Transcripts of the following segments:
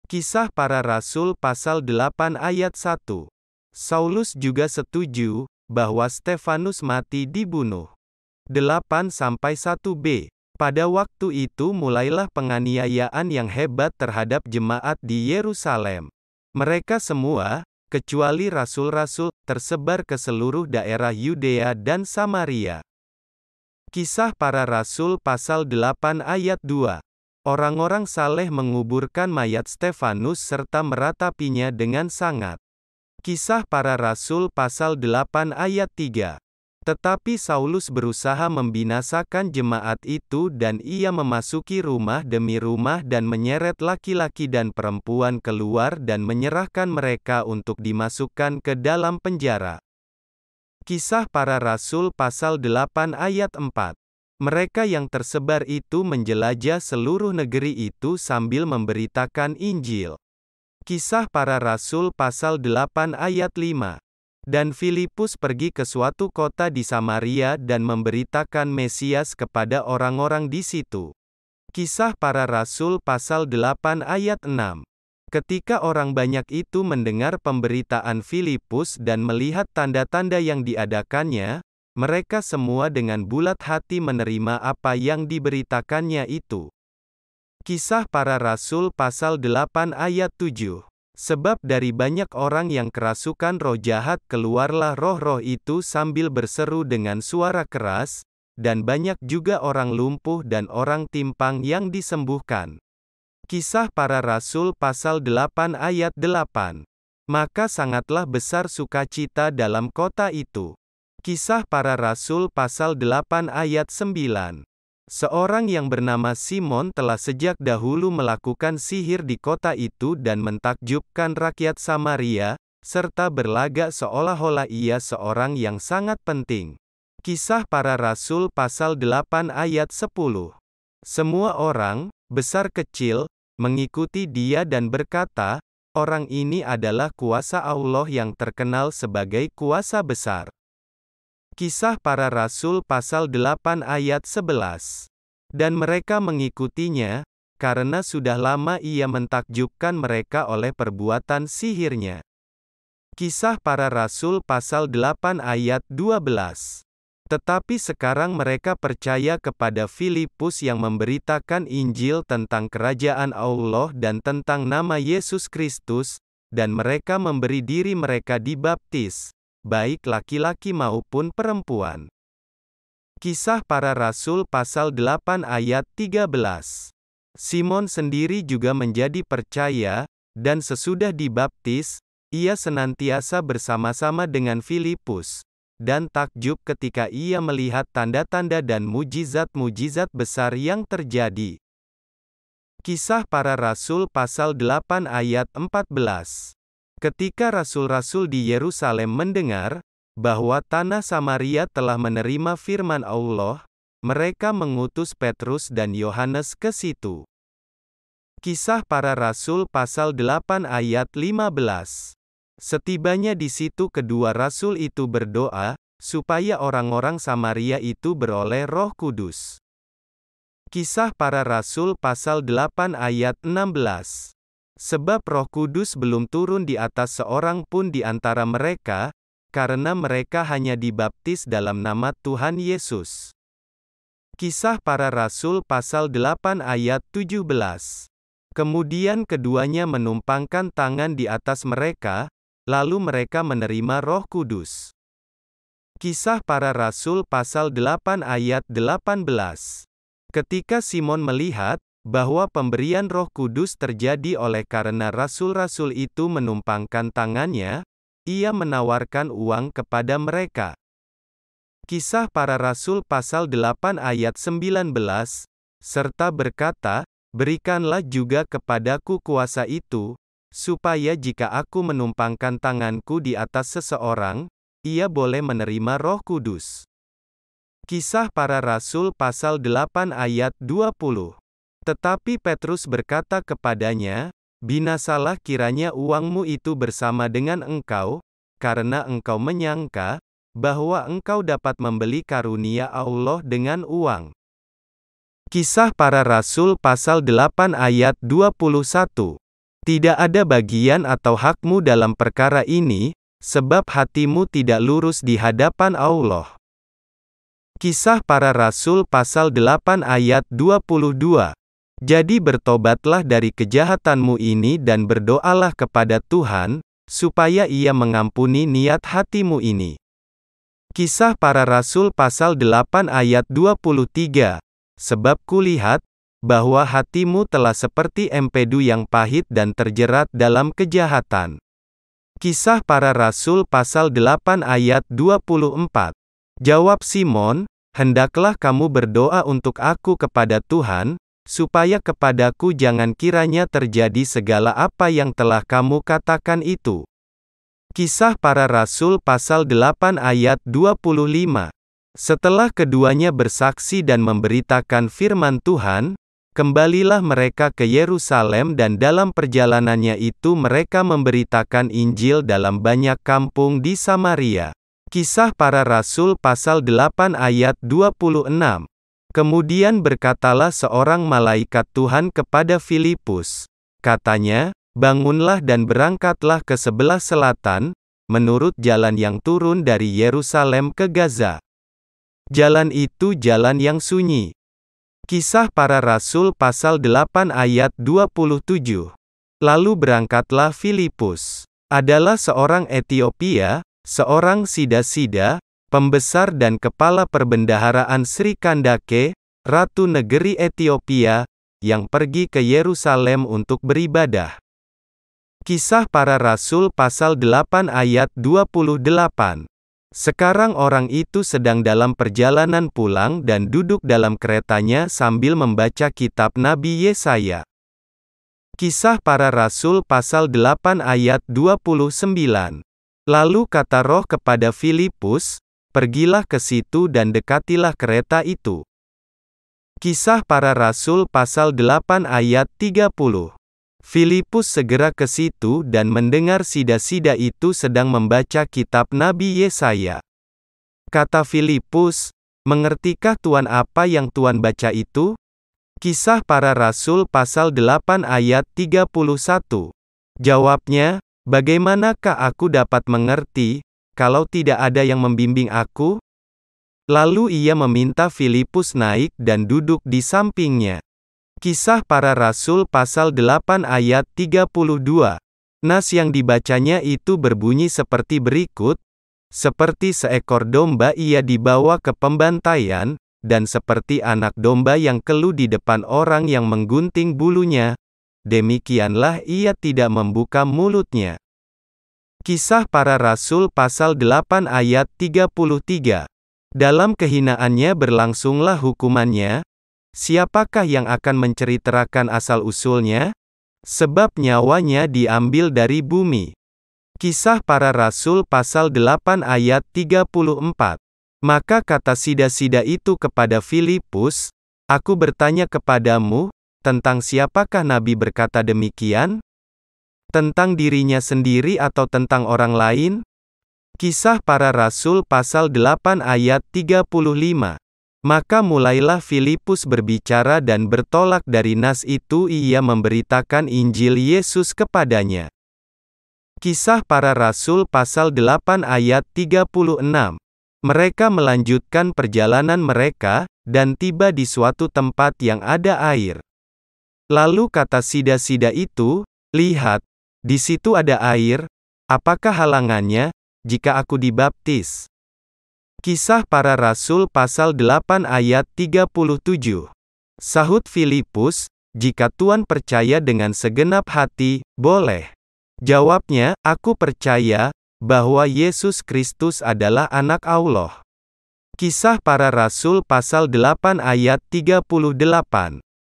Kisah Para Rasul pasal 8 ayat 1. Saulus juga setuju bahwa Stefanus mati dibunuh. 8-1b. Pada waktu itu mulailah penganiayaan yang hebat terhadap jemaat di Yerusalem. Mereka semua, kecuali rasul-rasul, tersebar ke seluruh daerah Yudea dan Samaria. Kisah Para Rasul pasal 8 ayat 2. Orang-orang saleh menguburkan mayat Stefanus serta meratapinya dengan sangat. Kisah Para Rasul pasal 8 ayat 3. Tetapi Saulus berusaha membinasakan jemaat itu dan ia memasuki rumah demi rumah dan menyeret laki-laki dan perempuan keluar dan menyerahkan mereka untuk dimasukkan ke dalam penjara. Kisah Para Rasul pasal 8 ayat 4. Mereka yang tersebar itu menjelajah seluruh negeri itu sambil memberitakan Injil. Kisah Para Rasul pasal 8 ayat 5. Dan Filipus pergi ke suatu kota di Samaria dan memberitakan Mesias kepada orang-orang di situ. Kisah Para Rasul pasal 8 ayat 6. Ketika orang banyak itu mendengar pemberitaan Filipus dan melihat tanda-tanda yang diadakannya, mereka semua dengan bulat hati menerima apa yang diberitakannya itu. Kisah Para Rasul pasal 8 ayat 7. Sebab dari banyak orang yang kerasukan roh jahat keluarlah roh-roh itu sambil berseru dengan suara keras, dan banyak juga orang lumpuh dan orang timpang yang disembuhkan. Kisah Para Rasul pasal 8 ayat 8. Maka sangatlah besar sukacita dalam kota itu. Kisah Para Rasul pasal 8 ayat 9. Seorang yang bernama Simon telah sejak dahulu melakukan sihir di kota itu dan mentakjubkan rakyat Samaria, serta berlagak seolah-olah ia seorang yang sangat penting. Kisah Para Rasul pasal 8 ayat 10. Semua orang, besar kecil, mengikuti dia dan berkata, orang ini adalah kuasa Allah yang terkenal sebagai kuasa besar. Kisah Para Rasul pasal 8 ayat 11. Dan mereka mengikutinya, karena sudah lama ia mentakjubkan mereka oleh perbuatan sihirnya. Kisah Para Rasul pasal 8 ayat 12. Tetapi sekarang mereka percaya kepada Filipus yang memberitakan Injil tentang kerajaan Allah dan tentang nama Yesus Kristus, dan mereka memberi diri mereka dibaptis, baik laki-laki maupun perempuan. Kisah Para Rasul pasal 8 ayat 13. Simon sendiri juga menjadi percaya, dan sesudah dibaptis, ia senantiasa bersama-sama dengan Filipus, dan takjub ketika ia melihat tanda-tanda dan mujizat-mujizat besar yang terjadi. Kisah Para Rasul pasal 8 ayat 14. Ketika rasul-rasul di Yerusalem mendengar bahwa tanah Samaria telah menerima firman Allah, mereka mengutus Petrus dan Yohanes ke situ. Kisah Para Rasul pasal 8 ayat 15. Setibanya di situ kedua rasul itu berdoa, supaya orang-orang Samaria itu beroleh Roh Kudus. Kisah Para Rasul pasal 8 ayat 16. Sebab Roh Kudus belum turun di atas seorang pun di antara mereka, karena mereka hanya dibaptis dalam nama Tuhan Yesus. Kisah Para Rasul pasal 8 ayat 17. Kemudian keduanya menumpangkan tangan di atas mereka, lalu mereka menerima Roh Kudus. Kisah Para Rasul pasal 8 ayat 18. Ketika Simon melihat bahwa pemberian Roh Kudus terjadi oleh karena rasul-rasul itu menumpangkan tangannya, ia menawarkan uang kepada mereka. Kisah Para Rasul pasal 8 ayat 19, serta berkata, berikanlah juga kepadaku kuasa itu, supaya jika aku menumpangkan tanganku di atas seseorang, ia boleh menerima Roh Kudus. Kisah Para Rasul pasal 8 ayat 20. Tetapi Petrus berkata kepadanya, binasalah kiranya uangmu itu bersama dengan engkau, karena engkau menyangka bahwa engkau dapat membeli karunia Allah dengan uang. Kisah Para Rasul pasal 8 ayat 21. Tidak ada bagian atau hakmu dalam perkara ini, sebab hatimu tidak lurus di hadapan Allah. Kisah Para Rasul pasal 8 ayat 22. Jadi bertobatlah dari kejahatanmu ini dan berdoalah kepada Tuhan, supaya Ia mengampuni niat hatimu ini. Kisah Para Rasul pasal 8 ayat 23. Sebab kulihat, bahwa hatimu telah seperti empedu yang pahit dan terjerat dalam kejahatan. Kisah Para Rasul pasal 8 ayat 24. Jawab Simon, hendaklah kamu berdoa untuk aku kepada Tuhan, supaya kepadaku jangan kiranya terjadi segala apa yang telah kamu katakan itu. Kisah Para Rasul pasal 8 ayat 25. Setelah keduanya bersaksi dan memberitakan firman Tuhan, kembalilah mereka ke Yerusalem dan dalam perjalanannya itu mereka memberitakan Injil dalam banyak kampung di Samaria. Kisah Para Rasul pasal 8 ayat 26. Kemudian berkatalah seorang malaikat Tuhan kepada Filipus. Katanya, bangunlah dan berangkatlah ke sebelah selatan, menurut jalan yang turun dari Yerusalem ke Gaza. Jalan itu jalan yang sunyi. Kisah Para Rasul pasal 8 ayat 27. Lalu berangkatlah Filipus. Adalah seorang Etiopia, seorang Sida-Sida, pembesar dan kepala perbendaharaan Sri Kandake, ratu negeri Etiopia, yang pergi ke Yerusalem untuk beribadah. Kisah Para Rasul pasal 8 ayat 28. Sekarang orang itu sedang dalam perjalanan pulang dan duduk dalam keretanya sambil membaca kitab Nabi Yesaya. Kisah Para Rasul pasal 8 ayat 29. Lalu kata Roh kepada Filipus, pergilah ke situ dan dekatilah kereta itu. Kisah Para Rasul pasal 8 ayat 30. Filipus segera ke situ dan mendengar Sida-Sida itu sedang membaca kitab Nabi Yesaya. Kata Filipus, mengertikah Tuan apa yang Tuan baca itu? Kisah Para Rasul pasal 8 ayat 31. Jawabnya, bagaimanakah aku dapat mengerti, kalau tidak ada yang membimbing aku? Lalu ia meminta Filipus naik dan duduk di sampingnya. Kisah Para Rasul pasal 8 ayat 32. Nas yang dibacanya itu berbunyi seperti berikut, seperti seekor domba ia dibawa ke pembantaian, dan seperti anak domba yang keluh di depan orang yang menggunting bulunya, demikianlah ia tidak membuka mulutnya. Kisah Para Rasul pasal 8 ayat 33. Dalam kehinaannya berlangsunglah hukumannya. Siapakah yang akan menceritakan asal-usulnya? Sebab nyawanya diambil dari bumi. Kisah Para Rasul pasal 8 ayat 34. Maka kata Sida-Sida itu kepada Filipus, aku bertanya kepadamu, tentang siapakah Nabi berkata demikian? Tentang dirinya sendiri atau tentang orang lain? Kisah Para Rasul pasal 8 ayat 35. Maka mulailah Filipus berbicara dan bertolak dari nas itu ia memberitakan Injil Yesus kepadanya. Kisah Para Rasul pasal 8 ayat 36. Mereka melanjutkan perjalanan mereka, dan tiba di suatu tempat yang ada air. Lalu kata Sida-Sida itu, lihat, di situ ada air, apakah halangannya, jika aku dibaptis? Kisah Para Rasul pasal 8 ayat 37. Sahut Filipus, jika Tuan percaya dengan segenap hati, boleh. Jawabnya, aku percaya, bahwa Yesus Kristus adalah anak Allah. Kisah Para Rasul pasal 8 ayat 38.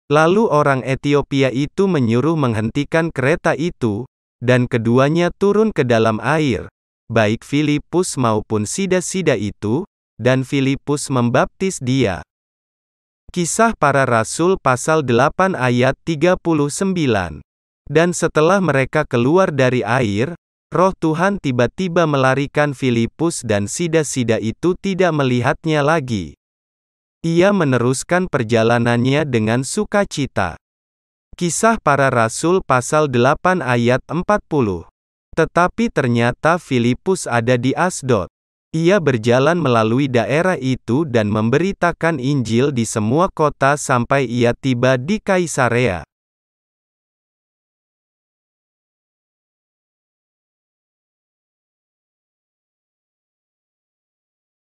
Lalu orang Etiopia itu menyuruh menghentikan kereta itu, dan keduanya turun ke dalam air, baik Filipus maupun Sida-Sida itu, dan Filipus membaptis dia. Kisah Para Rasul pasal 8 ayat 39. Dan setelah mereka keluar dari air, Roh Tuhan tiba-tiba melarikan Filipus dan Sida-Sida itu tidak melihatnya lagi. Ia meneruskan perjalanannya dengan sukacita. Kisah Para Rasul pasal 8 ayat 40. Tetapi ternyata Filipus ada di Asdod. Ia berjalan melalui daerah itu dan memberitakan Injil di semua kota sampai ia tiba di Kaisarea.